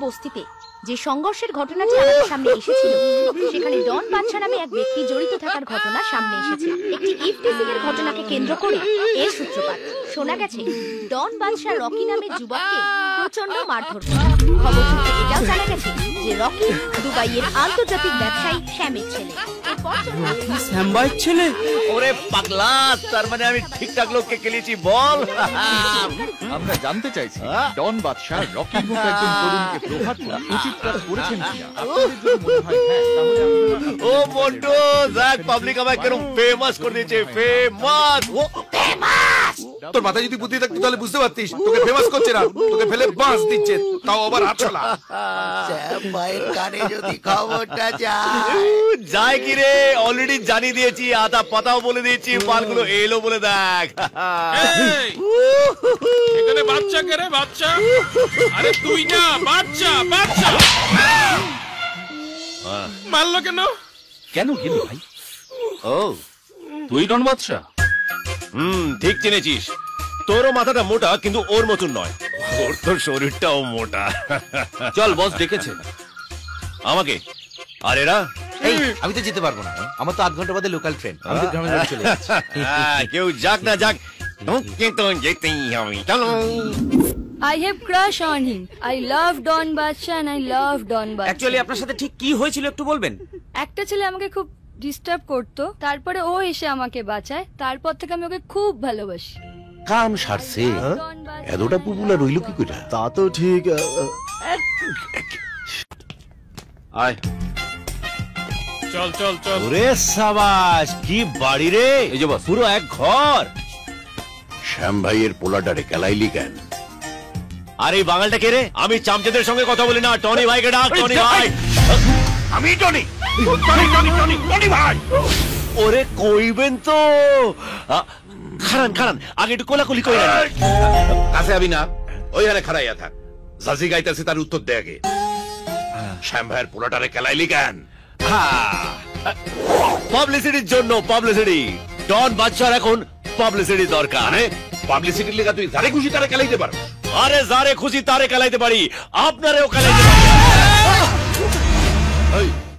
বস্তিতে যে সংঘর্ষের ঘটনাটি আমাদের সামনে এসেছিল সেখানে ডন বাদশা নামে এক ব্যক্তি জড়িত থাকার ঘটনা সামনে এসেছে। একটি ইফটিজিং এর ঘটনাকে কেন্দ্র করে এর সূত্রপাত। শোনা গেছে ডন বাদশা রকি নামের যুবককে প্রচন্ড মারধর করে। খবর সূত্রে এটাও জানা গেছে যে রকি দুবাইয়ের আন্তর্জাতিক ব্যবসায়ী শ্যামের ছেলে। শ্যাম ভাইয়ের ছেলে? ওরে পাগলা, তার মানে আমি ঠিকঠাক লোককে কেলিয়েছি বল। আমরা জানতে চাইছি ডন বাদশা রকি মুখ একজন তরুণকে প্রহার করে উচিত কাজ করেছেন কিনা। আপনাদের যদি মনে হয় হ্যাঁ, তাহলে ও মন্টু, দেখ পাবলিক আমায় কেন ফেমাস করে দিয়েছে, ফেমাস। ও ফেমাস। তোর মাথায় যদি বুদ্ধি থাকতো তাহলে বুঝতে পারতিস তোকে ফেমাস করছে না, তোকে ফেলে বাঁশ দিচ্ছে, তাও আবার আছলা। শ্যাম ভাইয়ের কানে যদি খবরটা যায় কি রে, অলরেডি জানিয়ে দিয়েছি, আতা পাতাও বলে দিয়েছি, মালগুলো এলো বলে দেখ। এখানে বাচ্চা কে রে? বাচ্চা? আরে তুই না, বাচ্চা বাচ্চা মারলো কেন? কেন গেলি ভাই? ও তুই ডন বাদশা? ঠিক চিনেছিস। তোরও মাথাটা মোটা কিন্তু ওর মতন নয়, ওর তো শরীরটাও মোটা। চল বস ডেকেছে আমাকে। আর এরা? আমি তো যেতে পারবো না, আমার তো 8 ঘন্টা বাদে লোকাল ট্রেন, আমি তো গ্রামে বাড়ি চলে যাচ্ছি। কেউ যাক না যাক, কিন্তু যেতেই হবে। চলো। I have crush on him. I love Don Badsha and I love Don Badsha. Actually আপনার সাথে ঠিক কি হয়েছিল একটু বলবেন? একটা ছেলে আমাকে খুব ডিস্টার্ব করতো, তারপরে ও এসে আমাকে বাঁচায়, তারপর থেকে আমি ওকে খুব ভালোবাসি। কাম সারছে, এতটা পুপুলা রইল কি করে? তা তো ঠিক। আয়। চল চল চল। ওরে সাবাস, কি বাড়ি রে! এই যে বস। পুরো এক ঘর। শ্যাম ভাইয়ের পোলাটারে কেলাইলি কেন? আর এই বাঙালটা কে রে? আমি চামচেদের সঙ্গে কথা বলি না, টনি ভাইকে ডাক। টনি ভাই। আমি Tony, Tony Tony Tony Tony ভাই। ওরে কইবেন তো। খারান খারান, আগে একটু কোলাকুলি কই না। কাছে আবি না, ওইখানে খাড়াইয়া থাক। জাজি গাইতেছে তার উত্তর দে আগে। শ্যাম ভাইয়ের পোলাটারে কেলাইলি কেন? পাবলিসিটির জন্য, পাবলিসিটি। ডন বাদশার এখন পাবলিসিটি দরকার। মানে পাবলিসিটির লেগে তুই যারে খুশি তারে কেলাইতে পারো? আরে যারে খুশি তারে কেলাইতে পারি, আপনারেও কেলাইতে পারি।